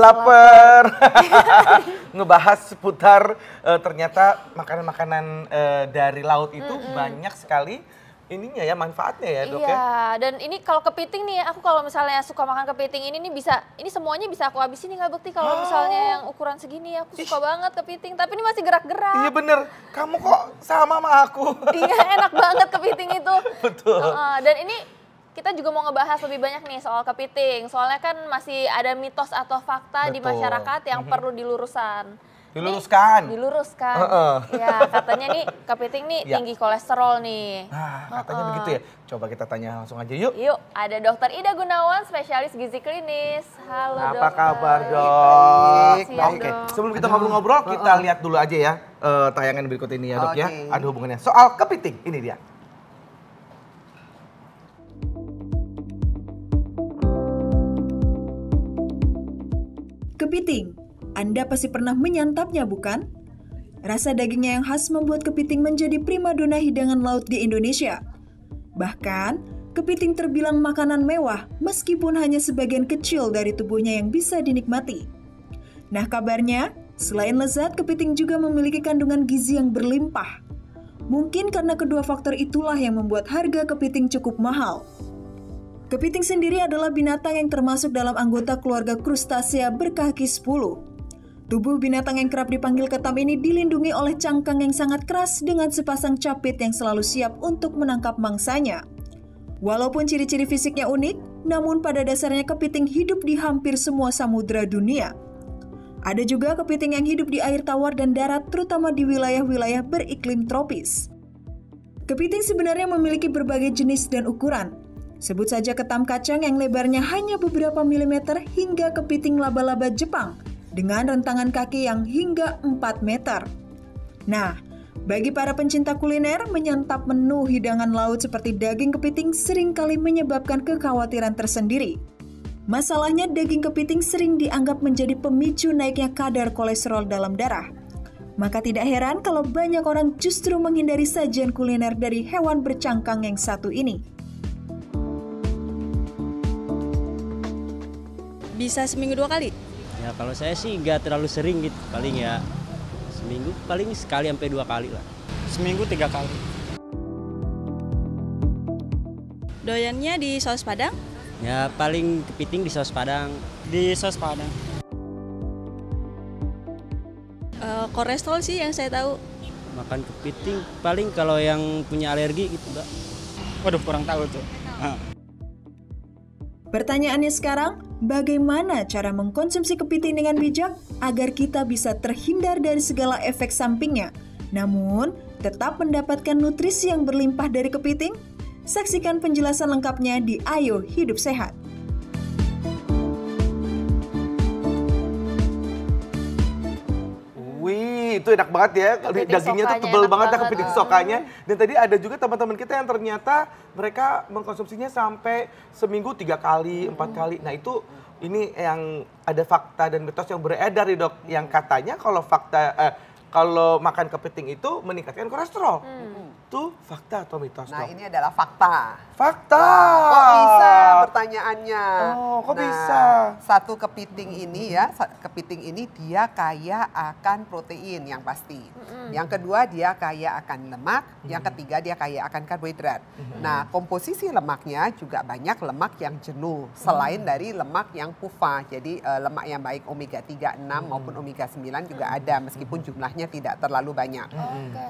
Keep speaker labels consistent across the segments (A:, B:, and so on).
A: lapar. Ngebahas seputar ternyata makanan-makanan dari laut itu banyak sekali ininya ya, manfaatnya ya dok ya.
B: Iya, dan ini kalau kepiting nih, aku kalau misalnya suka makan kepiting ini nih bisa, ini semuanya bisa aku habisin nih Kak Bekti kalau misalnya yang ukuran segini. Aku suka banget kepiting, tapi ini masih gerak-gerak.
A: Iya bener, kamu kok sama aku.
B: Iya, enak banget kepiting itu.
A: Betul.
B: Dan ini kita juga mau ngebahas lebih banyak nih soal kepiting. Soalnya kan masih ada mitos atau fakta di masyarakat yang perlu diluruskan. Diluruskan. Ya, katanya nih kepiting nih tinggi kolesterol nih.
A: Nah, katanya begitu ya. Coba kita tanya langsung aja yuk.
B: Yuk, ada Dokter Ida Gunawan, spesialis gizi klinis. Halo dokter.
A: Apa kabar dok?
B: Oke,
A: sebelum kita ngobrol-ngobrol, kita lihat dulu aja ya tayangan berikut ini ya dok ya. Ada hubungannya. Soal kepiting, ini dia.
C: Kepiting. Anda pasti pernah menyantapnya, bukan? Rasa dagingnya yang khas membuat kepiting menjadi primadona hidangan laut di Indonesia. Bahkan, kepiting terbilang makanan mewah meskipun hanya sebagian kecil dari tubuhnya yang bisa dinikmati. Nah, kabarnya, selain lezat, kepiting juga memiliki kandungan gizi yang berlimpah. Mungkin karena kedua faktor itulah yang membuat harga kepiting cukup mahal. Kepiting sendiri adalah binatang yang termasuk dalam anggota keluarga krustasea berkaki 10. Tubuh binatang yang kerap dipanggil ketam ini dilindungi oleh cangkang yang sangat keras dengan sepasang capit yang selalu siap untuk menangkap mangsanya. Walaupun ciri-ciri fisiknya unik, namun pada dasarnya kepiting hidup di hampir semua samudera dunia. Ada juga kepiting yang hidup di air tawar dan darat, terutama di wilayah-wilayah beriklim tropis. Kepiting sebenarnya memiliki berbagai jenis dan ukuran. Sebut saja ketam kacang yang lebarnya hanya beberapa milimeter hingga kepiting laba-laba Jepang dengan rentangan kaki yang hingga 4 meter. Nah, bagi para pencinta kuliner, menyantap menu hidangan laut seperti daging kepiting seringkali menyebabkan kekhawatiran tersendiri. Masalahnya, daging kepiting sering dianggap menjadi pemicu naiknya kadar kolesterol dalam darah. Maka tidak heran kalau banyak orang justru menghindari sajian kuliner dari hewan bercangkang yang satu ini.
D: Bisa seminggu 2 kali?
E: Ya kalau saya sih nggak terlalu sering gitu, paling ya seminggu paling sekali sampai 2 kali lah.
F: Seminggu 3 kali.
D: Doyannya di saus padang?
E: Ya paling kepiting di saus padang.
F: Di saus padang.
D: Kolesterol sih yang saya tahu.
E: Makan kepiting paling kalau yang punya alergi gitu Mbak.
F: Waduh kurang tahu tuh.
C: Pertanyaannya sekarang, bagaimana cara mengkonsumsi kepiting dengan bijak agar kita bisa terhindar dari segala efek sampingnya, namun tetap mendapatkan nutrisi yang berlimpah dari kepiting? Saksikan penjelasan lengkapnya di Ayo Hidup Sehat.
A: Wih, itu enak banget ya. Dagingnya tuh tebel banget ya kepiting sokanya. Dan tadi ada juga teman-teman kita yang ternyata mereka mengkonsumsinya sampai seminggu 3 kali, 4 kali. Nah itu ini yang ada fakta dan mitos yang beredar nih dok. Yang katanya kalau makan kepiting itu meningkatkan kolesterol. Itu fakta atau mitos dok?
G: Nah ini adalah fakta.
A: Fakta.
G: Kok bisa pertanyaannya?
A: Oh, kok
G: nah,
A: bisa?
G: Satu kepiting ini ya, kepiting ini dia kaya akan protein yang pasti. Yang kedua dia kaya akan lemak, yang ketiga dia kaya akan karbohidrat. Nah, komposisi lemaknya juga banyak lemak yang jenuh selain dari lemak yang PUFA. Jadi lemak yang baik omega 3, 6 maupun omega 9 juga ada meskipun jumlahnya tidak terlalu banyak.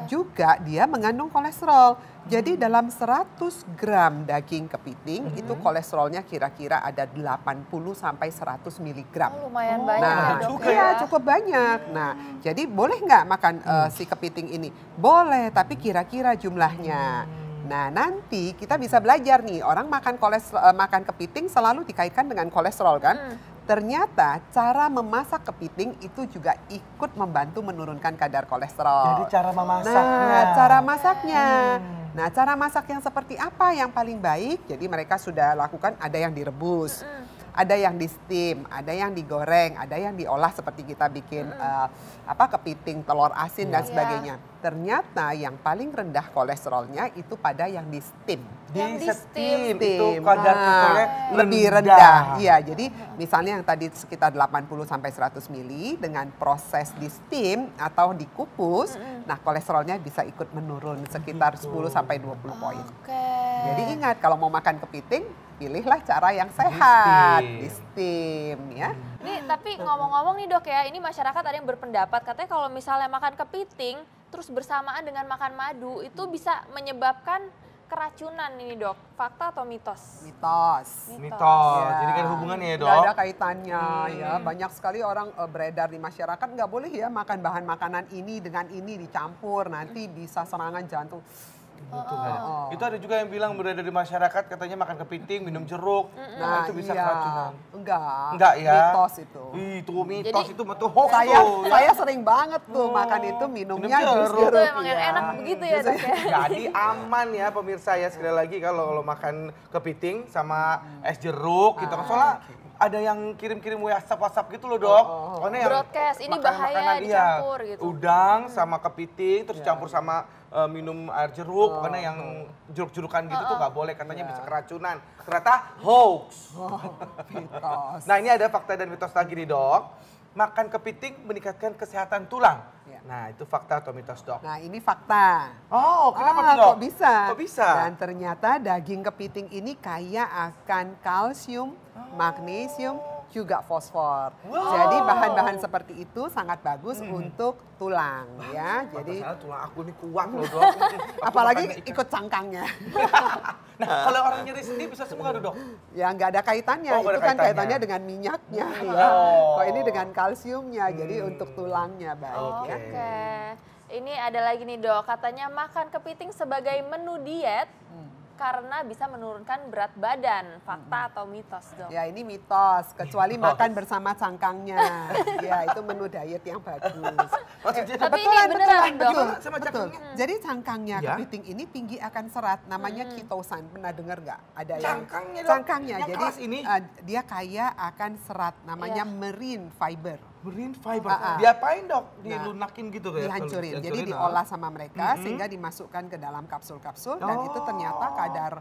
G: Juga dia mengandung kolesterol. Jadi dalam 100 gram daging kepiting itu kolesterolnya kira-kira ada 80 sampai 100 miligram.
B: Lumayan banyak ya dok.
G: Iya cukup banyak. Nah jadi boleh nggak makan si kepiting ini? Boleh, tapi kira-kira jumlahnya. Nah nanti kita bisa belajar nih, orang makan kepiting selalu dikaitkan dengan kolesterol kan? Ternyata cara memasak kepiting itu juga ikut membantu menurunkan kadar kolesterol.
A: Jadi cara memasaknya.
G: Nah, cara masaknya. Nah, cara masak yang seperti apa yang paling baik? Jadi mereka sudah lakukan, ada yang direbus, Ada yang di steam, ada yang digoreng, ada yang diolah seperti kita bikin kepiting telur asin dan sebagainya. Ternyata yang paling rendah kolesterolnya itu pada yang di steam.
A: Di steam itu kadar kolesterolnya
G: lebih rendah. Iya, jadi misalnya yang tadi sekitar 80 sampai 100 mili dengan proses di steam atau dikukus, nah kolesterolnya bisa ikut menurun sekitar 10 sampai 20 poin. Jadi ingat kalau mau makan kepiting, pilihlah cara yang sehat, di steam ya.
B: Ini tapi ngomong-ngomong nih Dok ya, ini masyarakat ada yang berpendapat katanya kalau misalnya makan kepiting terus bersamaan dengan makan madu itu bisa menyebabkan keracunan ini Dok. Fakta atau mitos?
G: Mitos.
A: Ya. Jadi kan hubungannya ya Dok?
G: Nggak ada kaitannya ya. Banyak sekali orang beredar di masyarakat nggak boleh ya makan bahan makanan ini dengan ini dicampur nanti bisa serangan jantung.
A: Itu ada juga yang bilang berada di masyarakat katanya makan kepiting, minum jeruk, nah itu bisa keracunan.
G: Enggak ya. Mitos itu.
A: Itu mitos. Jadi, itu betul hoax
G: saya sering banget tuh makan itu minumnya jus jeruk.
B: Itu emang yang enak begitu ya Dok ya.
A: Jadi aman ya pemirsa ya, sekali lagi kalau makan kepiting sama es jeruk gitu. Soalnya ada yang kirim-kirim WhatsApp gitu loh Dok. Pokoknya yang
B: broadcast, ini bahaya dicampur gitu.
A: Udang sama kepiting terus campur sama minum air jeruk, pokoknya yang jeruk-jerukan gitu tuh nggak boleh, katanya bisa keracunan. Ternyata hoax.
G: Mitos.
A: Nah ini ada fakta dan mitos lagi nih Dok. Makan kepiting meningkatkan kesehatan tulang. Nah itu fakta atau mitos Dok?
G: Nah ini fakta.
A: Oh kenapa tuh Dok?
G: Kok bisa?
A: Kok bisa?
G: Dan ternyata daging kepiting ini kaya akan kalsium, magnesium, juga fosfor. Jadi bahan-bahan seperti itu sangat bagus untuk tulang ya. Jadi
A: tulang aku ini kuat loh Dok.
G: apalagi ikut cangkangnya.
A: Nah kalau orang nyeri sendi bisa sembuh Dok?
G: Ya nggak ada kaitannya, itu kan kaitannya dengan minyaknya ya. Kok ini dengan kalsiumnya, jadi untuk tulangnya baik ya.
B: Ini ada lagi nih Dok, katanya makan kepiting sebagai menu diet karena bisa menurunkan berat badan. Fakta atau mitos Dok?
G: Ya ini mitos, kecuali makan bersama cangkangnya. Ya itu menu diet yang bagus.
B: Tapi ini beneran Dok?
G: Betul. Jadi cangkangnya kepiting ini tinggi akan serat, namanya ketosan. Pernah dengar nggak? Ada cangkangnya. Jadi dia kaya akan serat, namanya marine fiber.
A: Marine fiber. Diapain Dok? Dilunakin gitu kayak?
G: Dihancurin. Jadi diolah sama mereka sehingga dimasukkan ke dalam kapsul-kapsul dan itu ternyata kadar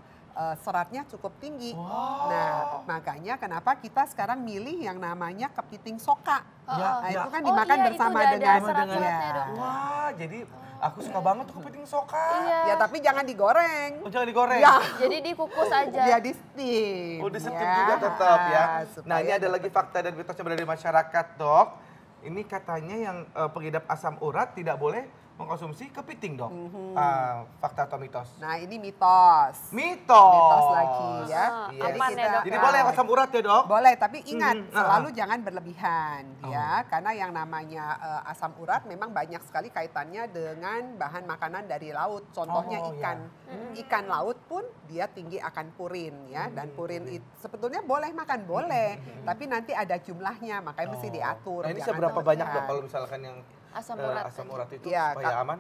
G: seratnya cukup tinggi. Nah, makanya kenapa kita sekarang milih yang namanya kepiting soka. Nah, itu kan dimakan bersama dengan
A: Wah, jadi aku suka banget tuh kepiting soka.
G: Ya, tapi jangan digoreng.
A: Oh, jangan digoreng.
G: Ya.
B: Jadi dikukus aja.
G: Dia di steam.
A: Oh, di steam juga tetap ya. Nah, ini ada lagi fakta dan mitos yang berada di masyarakat, Dok. Ini katanya yang pengidap asam urat tidak boleh mengkonsumsi kepiting Dok. Fakta atau mitos?
G: Nah ini mitos.
A: Mitos
G: lagi ya.
A: Jadi boleh asam urat ya Dok?
G: Boleh, tapi ingat selalu jangan berlebihan ya. Karena yang namanya asam urat memang banyak sekali kaitannya dengan bahan makanan dari laut. Contohnya ikan. Ikan laut pun dia tinggi akan purin ya. Dan purin itu sebetulnya boleh makan, boleh. Tapi nanti ada jumlahnya, makanya mesti diatur.
A: Nah ini seberapa banyak Dok kalau misalkan yang asam urat itu
G: ya,
A: supaya aman?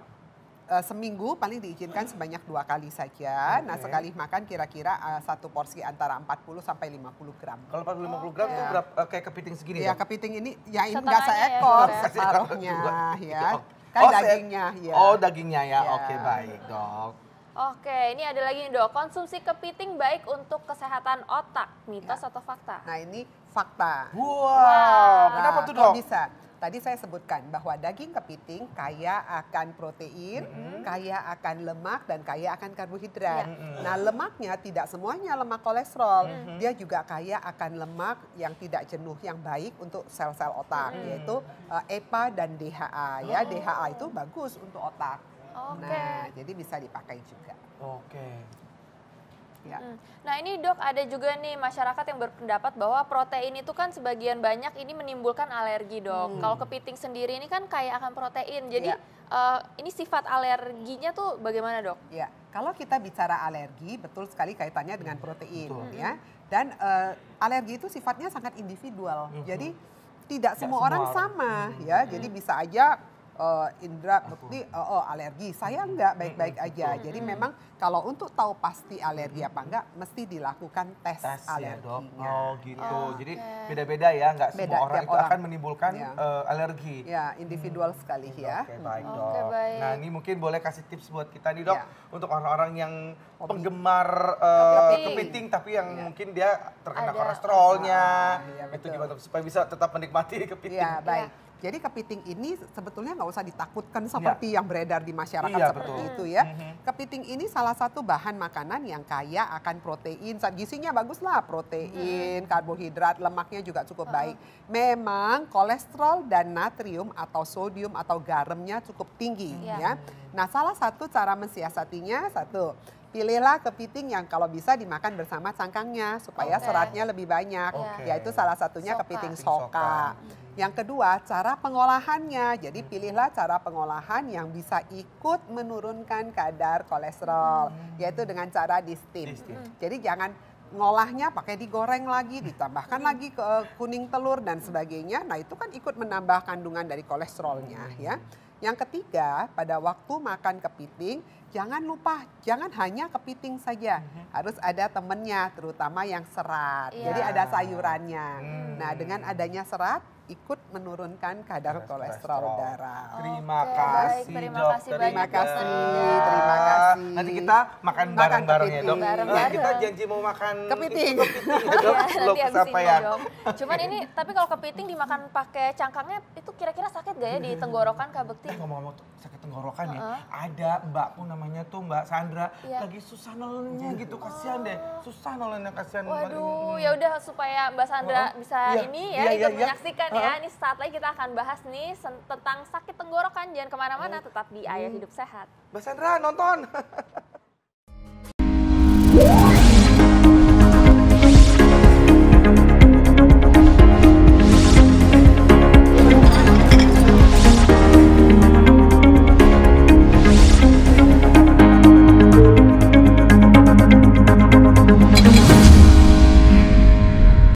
G: Seminggu paling diizinkan sebanyak 2 kali saja. Nah sekali makan kira-kira satu porsi antara 40 sampai 50 gram.
A: Kalau 40-50 gram itu berapa, kayak kepiting segini
G: ya?
A: Dok?
G: Kepiting ini ya ini nggak seekor, separuhnya ya. Kan dagingnya ya.
A: Oh dagingnya ya, oke baik Dok.
B: Oke, ini ada lagi nih Dok, konsumsi kepiting baik untuk kesehatan otak, mitos atau fakta?
G: Nah ini fakta.
A: Wow, kenapa tuh Dok?
G: Kok bisa? Tadi saya sebutkan bahwa daging kepiting kaya akan protein, kaya akan lemak, dan kaya akan karbohidrat. Nah lemaknya tidak semuanya lemak kolesterol, dia juga kaya akan lemak yang tidak jenuh, yang baik untuk sel-sel otak, yaitu EPA dan DHA. Ya, DHA itu bagus untuk otak. Nah jadi bisa dipakai juga. Ya.
B: Nah ini Dok, ada juga nih masyarakat yang berpendapat bahwa protein itu kan sebagian banyak ini menimbulkan alergi Dok. Kalau kepiting sendiri ini kan kaya akan protein, jadi ini sifat alerginya tuh bagaimana Dok?
G: Ya, kalau kita bicara alergi betul sekali kaitannya dengan protein ya. Dan alergi itu sifatnya sangat individual, jadi tidak semua orang sama ya. Jadi bisa aja Indra bukti alergi. Saya enggak, baik-baik aja. Jadi memang kalau untuk tahu pasti alergi apa enggak, mesti dilakukan tes alerginya.
A: Ya, oh gitu. Jadi beda-beda ya, enggak semua orang itu akan menimbulkan alergi.
G: Ya, individual sekali ya.
A: Oke, baik dok. Nah ini mungkin boleh kasih tips buat kita nih dok, untuk orang-orang yang penggemar kepiting tapi yang mungkin dia terkena kolesterolnya, itu gimana supaya bisa tetap menikmati kepiting.
G: Ya, baik. Jadi kepiting ini sebetulnya nggak usah ditakutkan seperti yang beredar di masyarakat seperti itu ya. Kepiting ini salah satu bahan makanan yang kaya akan protein, zat gizinya bagus lah, protein, karbohidrat, lemaknya juga cukup baik. Memang kolesterol dan natrium atau sodium atau garamnya cukup tinggi ya. Nah, salah satu cara mensiasatinya pilihlah kepiting yang kalau bisa dimakan bersama cangkangnya supaya seratnya lebih banyak. Yaitu salah satunya kepiting soka. Yang kedua, cara pengolahannya. Jadi pilihlah cara pengolahan yang bisa ikut menurunkan kadar kolesterol, yaitu dengan cara di steam. Jadi jangan ngolahnya pakai digoreng lagi, ditambahkan lagi ke kuning telur dan sebagainya. Nah, itu kan ikut menambah kandungan dari kolesterolnya ya. Yang ketiga, pada waktu makan kepiting, jangan lupa, jangan hanya kepiting saja. Harus ada temennya, terutama yang serat. Jadi ada sayurannya. Nah, dengan adanya serat, ikut menurunkan kadar kolesterol darah.
A: Terima kasih,
B: terima
A: dok.
B: kasih banyak.
G: Terima kasih.
A: Nanti kita makan bareng-bareng ya dok.
B: Bareng-bareng.
A: Kita janji mau makan
G: kepiting.
A: Ya, dok. Belum kesampaian.
B: Cuman ini, tapi kalau kepiting dimakan pakai cangkangnya, itu kira-kira sakit gak ya di tenggorokan Kak Bekti?
A: Ngomong-ngomong sakit tenggorokan ya, ada mbak pun namanya tuh Mbak Sandra, lagi susah nelennya gitu, kasihan deh, susah nelennya, kasihan.
B: Waduh, ya udah supaya Mbak Sandra bisa ikut menyaksikan ya. Ini saat lagi kita akan bahas nih tentang sakit tenggorokan. Jangan kemana-mana, tetap di Ayah Hidup Sehat.
A: Mbak Sandra nonton.